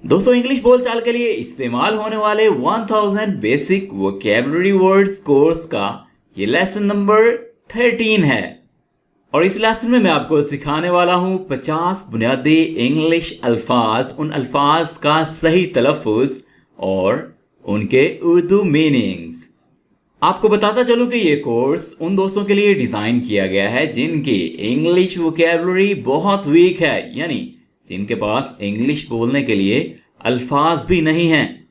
दोस्तों इंग्लिश बोलचाल के लिए इस्तेमाल होने वाले 1000 बेसिक वोकैबुलरी वर्ड्स कोर्स का ये लेसन नंबर 13 है और इस लेसन में मैं आपको सिखाने वाला हूं 50 बुनियादी इंग्लिश अल्फाज, उन अल्फाज का सही तलफ़ुज़ और उनके उर्दू मीनिंग्स। आपको बताता चलूं कि ये कोर्स उन दोस्तों के लिए डिज़ाइन किया गया है जिनकी इंग्लिश वोकैबुलरी बहुत वीक है, यानी जिनके पास इंग्लिश बोलने के लिए अल्फाज भी नहीं हैं।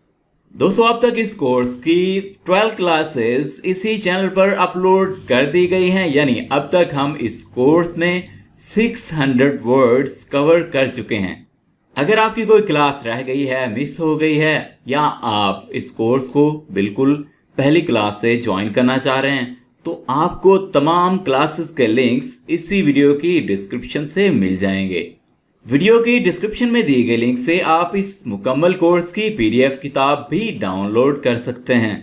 दोस्तों अब तक इस कोर्स की 12 क्लासेस इसी चैनल पर अपलोड कर दी गई हैं, यानी अब तक हम इस कोर्स में 600 वर्ड्स कवर कर चुके हैं। अगर आपकी कोई क्लास रह गई है, मिस हो गई है, या आप इस कोर्स को बिल्कुल पहली क्लास से ज्वाइन करना चाह रहे हैं, तो आपको तमाम क्लासेस के लिंक्स इसी वीडियो की डिस्क्रिप्शन से मिल जाएंगे। वीडियो की डिस्क्रिप्शन में दी गई लिंक से आप इस मुकम्मल कोर्स की PDF किताब भी डाउनलोड कर सकते हैं।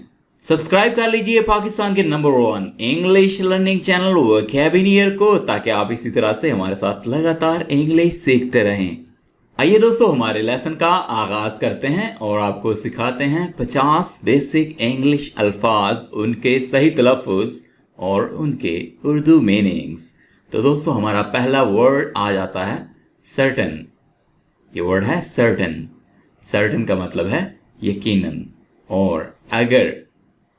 सब्सक्राइब कर लीजिए पाकिस्तान के number 1 English learning channel vocabulary को, ताकि आप इसी तरह से हमारे साथ लगातार इंग्लिश सीखते रहें। आइए दोस्तों हमारे लेसन का आगाज करते हैं और आपको सिखाते हैं 50 बेसिक इंग्लिश अल्फाज, उनके सही तलफ़ुज़ और उनके उर्दू मीनिंग्स। तो दोस्तों हमारा पहला वर्ड आ जाता है सर्टेन। ये वर्ड है सर्टेन। सर्टेन का मतलब है यकीनन, और अगर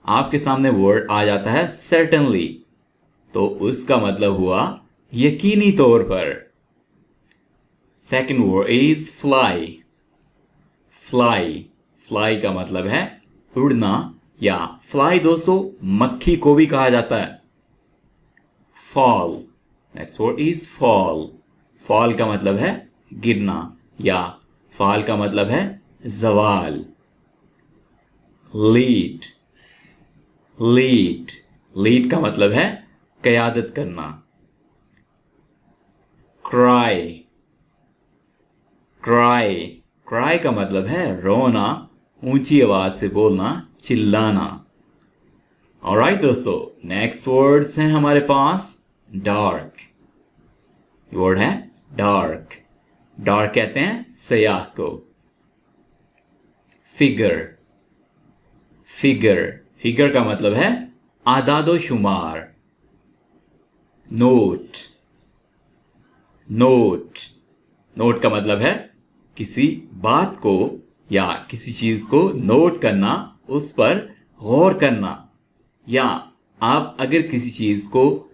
आपके सामने वर्ड आ जाता है सर्टेनली तो उसका मतलब हुआ यकीनी तौर पर। Second word is fly. Fly, fly का मतलब है उड़ना, या फ्लाई दोस्तों मक्खी को भी कहा जाता है। Fall, next word is fall. Fall का मतलब है गिरना, या फॉल का मतलब है जवाल। लीड, लीड, लीड का मतलब है क़यादत करना। क्राई, क्राई, क्राई का मतलब है रोना, ऊंची आवाज से बोलना, चिल्लाना। ऑलराइट दोस्तों, नेक्स्ट वर्ड्स हैं हमारे पास डार्क। वर्ड है डार्क। डार्क कहते हैं स्याह को। फिगर, फिगर, फिगर का मतलब है आदादो शुमार। नोट, नोट, नोट का मतलब है किसी बात को या किसी चीज को नोट करना, उस पर गौर करना, या आप अगर किसी चीज को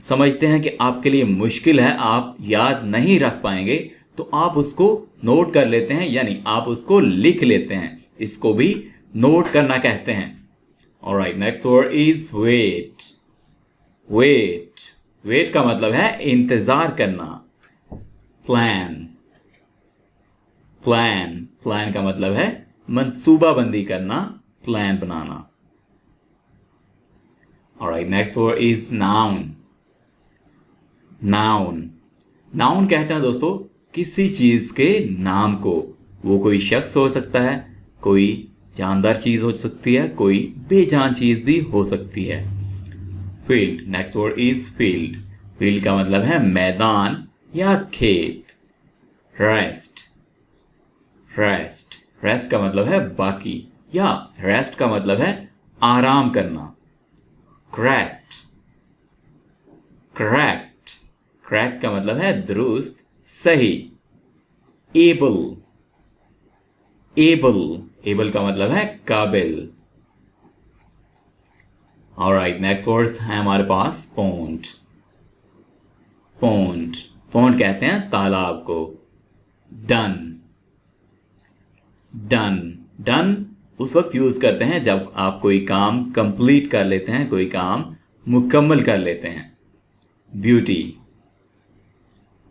समझते हैं कि आपके लिए मुश्किल है, आप याद नहीं रख पाएंगे, तो आप उसको नोट कर लेते हैं, यानी आप उसको लिख लेते हैं। इसको भी नोट करना कहते हैं। Alright, next word is weight. Weight, weight का मतलब है इंतजार करना। प्लान, प्लान, प्लान का मतलब है मंसूबाबंदी करना, plan banana. Alright, next word is noun. Noun, noun कहते हैं दोस्तों किसी चीज के नाम को। वो कोई शख्स हो सकता है, कोई जानदार चीज हो सकती है, कोई बेजान चीज भी हो सकती है। Field, next word is field. Field का मतलब है मैदान या खेत। रेस्ट, रेस्ट, रेस्ट का मतलब है बाकी, या रेस्ट का मतलब है आराम करना। करेक्ट, करेक्ट, करेक्ट का मतलब है दुरुस्त, सही। एबल, एबल, एबल का मतलब है काबिल। ऑलराइट, नेक्स्ट वर्ड्स है हमारे पास पॉन्ड। पॉन्ड, पॉन्ड कहते हैं तालाब को। डन, डन, डन उस वक्त यूज करते हैं जब आप कोई काम कंप्लीट कर लेते हैं, कोई काम मुकम्मल कर लेते हैं। ब्यूटी,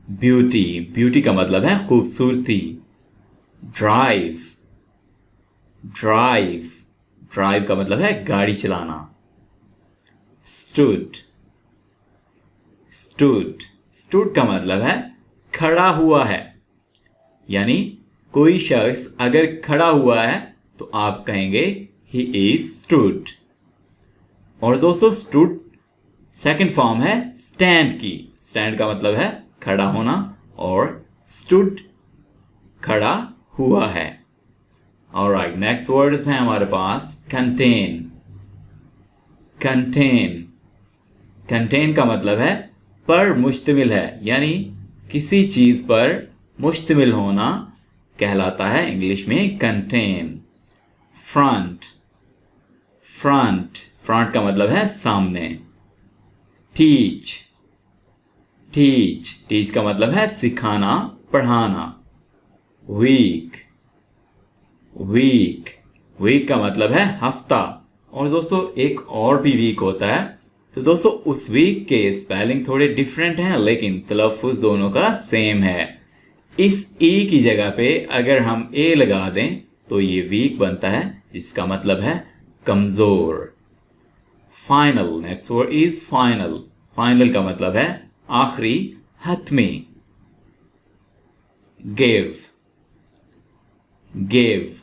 ब्यूटी, ब्यूटी का मतलब है खूबसूरती। ड्राइव, ड्राइव, ड्राइव का मतलब है गाड़ी चलाना। स्टूड, स्टूड, स्टूड का मतलब है खड़ा हुआ है, यानी कोई शख्स अगर खड़ा हुआ है तो आप कहेंगे ही इज स्टूड। और दोस्तों स्टूड सेकंड फॉर्म है स्टैंड की। स्टैंड का मतलब है खड़ा होना, और स्टूड खड़ा हुआ है। ऑलराइट, नेक्स्ट वर्ड्स हैं हमारे पास कंटेन। कंटेन, कंटेन का मतलब है पर मुश्तमिल है, यानी किसी चीज पर मुश्तमिल होना कहलाता है इंग्लिश में कंटेन। फ्रंट, फ्रंट, फ्रंट का मतलब है सामने। टीच, टीच, टीच का मतलब है सिखाना, पढ़ाना। वीक, वीक, वीक का मतलब है हफ्ता। और दोस्तों एक और भी वीक होता है, तो दोस्तों उस वीक के स्पेलिंग थोड़े डिफरेंट हैं लेकिन तलफ़ुज़ दोनों का सेम है। इस ई की जगह पे अगर हम ए लगा दें तो ये वीक बनता है, जिसका मतलब है कमजोर। Final, next word is final. Final का मतलब है आखिरी, हतमी। गिव, गिव,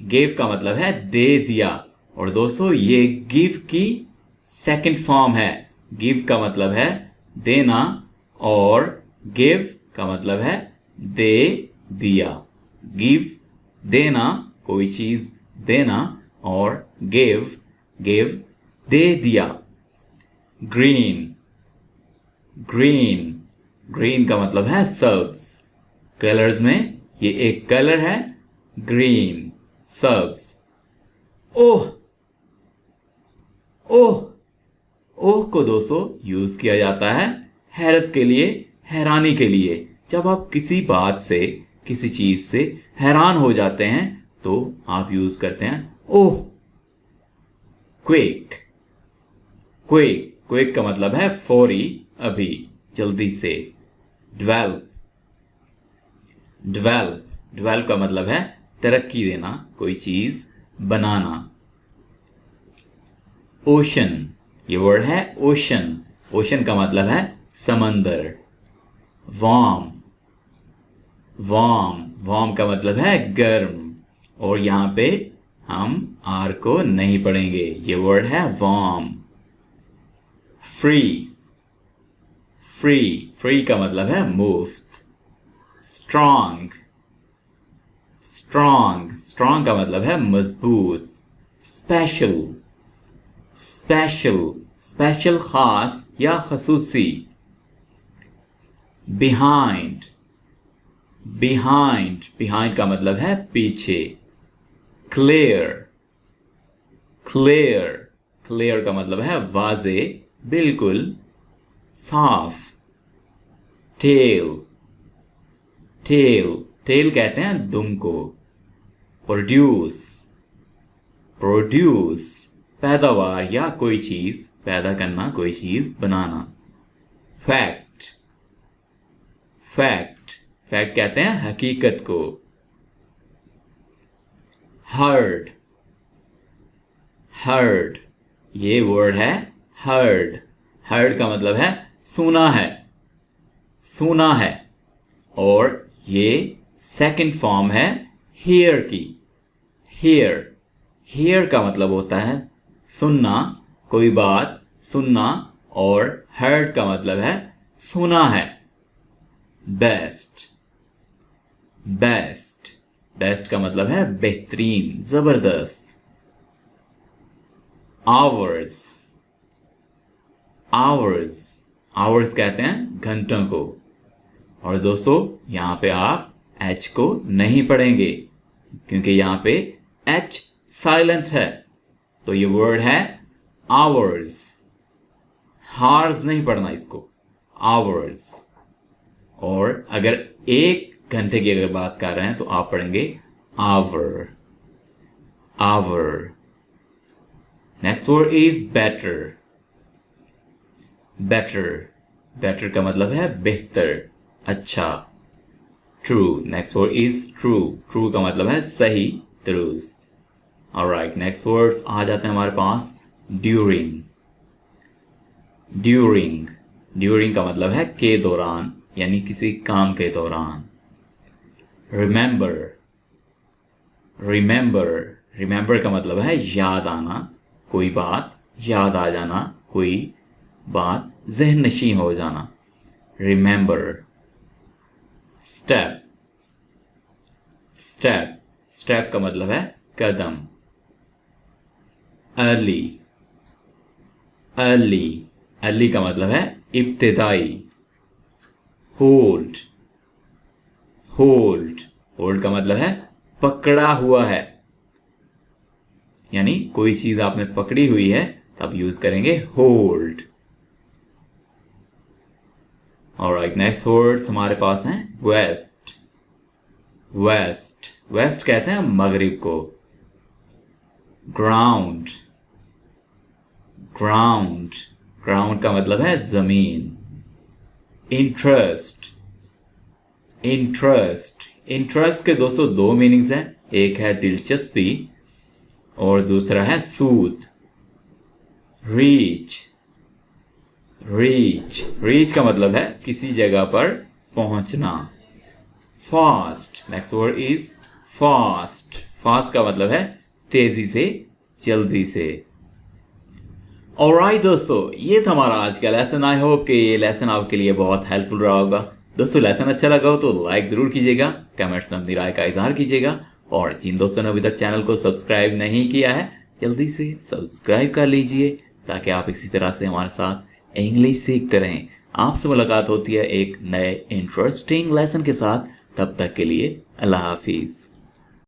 गिव का मतलब है दे दिया। और दोस्तों ये गिव की सेकंड फॉर्म है। गिव का मतलब है देना और गिव का मतलब है दे दिया। गिव देना, कोई चीज देना, और गिव, गिव दे दिया। ग्रीन, ग्रीन, ग्रीन का मतलब है सब्ज। कलर्स में ये एक कलर है ग्रीन, सब्ज। ओह, ओह, ओह को दोस्तों यूज किया जाता है हैरत के लिए, हैरानी के लिए। जब आप किसी बात से, किसी चीज से हैरान हो जाते हैं तो आप यूज करते हैं ओह। क्विक, क्विक, क्विक का मतलब है फौरी, अभी, जल्दी से। डेवलप, डेवलप, डेवलप का मतलब है तरक्की देना, कोई चीज बनाना। ओशन, ये वर्ड है ओशन। ओशन का मतलब है समंदर। वार्म, वार्म, वार्म का मतलब है गर्म। और यहां पे हम आर को नहीं पढ़ेंगे, ये वर्ड है वार्म। फ्री, फ्री, फ्री का मतलब है मुफ्त। स्ट्रॉन्ग, स्ट्रॉन्ग, स्ट्रॉन्ग का मतलब है मजबूत। स्पेशल, स्पेशल, स्पेशल खास या खसूसी। बिहाइंड, बिहाइंड, बिहाइंड का मतलब है पीछे। क्लियर, क्लियर, क्लियर का मतलब है वाजे, बिल्कुल, साफ। टेल, टेल, टेल कहते हैं दुम को। प्रोड्यूस, प्रोड्यूस, पैदावार या कोई चीज पैदा करना, कोई चीज बनाना। फैक्ट, फैक्ट, फैक्ट कहते हैं हकीकत को। हर्ड, हर्ड, ये वर्ड है हर्ड। हर्ड का मतलब है सुना है, सुना है। और ये सेकंड फॉर्म है हियर की। हियर, हियर का मतलब होता है सुनना, कोई बात सुनना। और हर्ड का मतलब है सुना है। बेस्ट, बेस्ट, बेस्ट का मतलब है बेहतरीन, जबरदस्त। आवर्स, आवर्स, आवर्स कहते हैं घंटों को। और दोस्तों यहां पे आप एच को नहीं पढ़ेंगे क्योंकि यहां पे एच साइलेंट है। तो ये वर्ड है आवर्स। हार्स नहीं पढ़ना इसको, आवर्स। और अगर एक घंटे की अगर बात कर रहे हैं तो आप पढ़ेंगे our, our. Next word is better, better, better का मतलब है बेहतर, अच्छा। True, next word is true, true का मतलब है सही, दुरुस्त। ऑलराइट, नेक्स्ट वर्ड्स आ जाते हैं हमारे पास ड्यूरिंग। ड्यूरिंग, ड्यूरिंग का मतलब है के दौरान, यानी किसी काम के दौरान। रिमेंबर, रिमेंबर, रिमेंबर का मतलब है याद आना, कोई बात याद आ जाना, कोई बात ज़हन नशीं हो जाना। रिमेंबर। स्टेप, स्टेप, स्टेप का मतलब है कदम। अर्ली, अर्ली, अर्ली का मतलब है इब्तिदाई। होल्ड, होल्ड, होल्ड का मतलब है पकड़ा हुआ है, यानी कोई चीज आपने पकड़ी हुई है तब यूज करेंगे होल्ड। ऑलराइट, नेक्स्ट वर्ड्स हमारे पास हैं वेस्ट, वेस्ट, वेस्ट कहते हैं मगरिब को। ग्राउंड, ग्राउंड, ग्राउंड का मतलब है जमीन। इंटरेस्ट, इंटरेस्ट, इंटरेस्ट के दोस्तों दो मीनिंग्स हैं, एक है दिलचस्पी और दूसरा है सूद। रीच, रीच, रीच का मतलब है किसी जगह पर पहुंचना। Fast, next word is fast, fast का मतलब है तेजी से, जल्दी से। ऑलराइट दोस्तों, ये था हमारा आज का लेसन। आई होप कि ये लेसन आपके लिए बहुत हेल्पफुल रहा होगा। दोस्तों लेसन अच्छा लगा हो तो लाइक जरूर कीजिएगा, कमेंट्स में अपनी राय का इजहार कीजिएगा, और जिन दोस्तों ने अभी तक चैनल को सब्सक्राइब नहीं किया है जल्दी से सब्सक्राइब कर लीजिए, ताकि आप इसी तरह से हमारे साथ इंग्लिश सीखते रहें। आपसे मुलाकात होती है एक नए इंटरेस्टिंग लेसन के साथ, तब तक के लिए अल्लाह हाफिज़।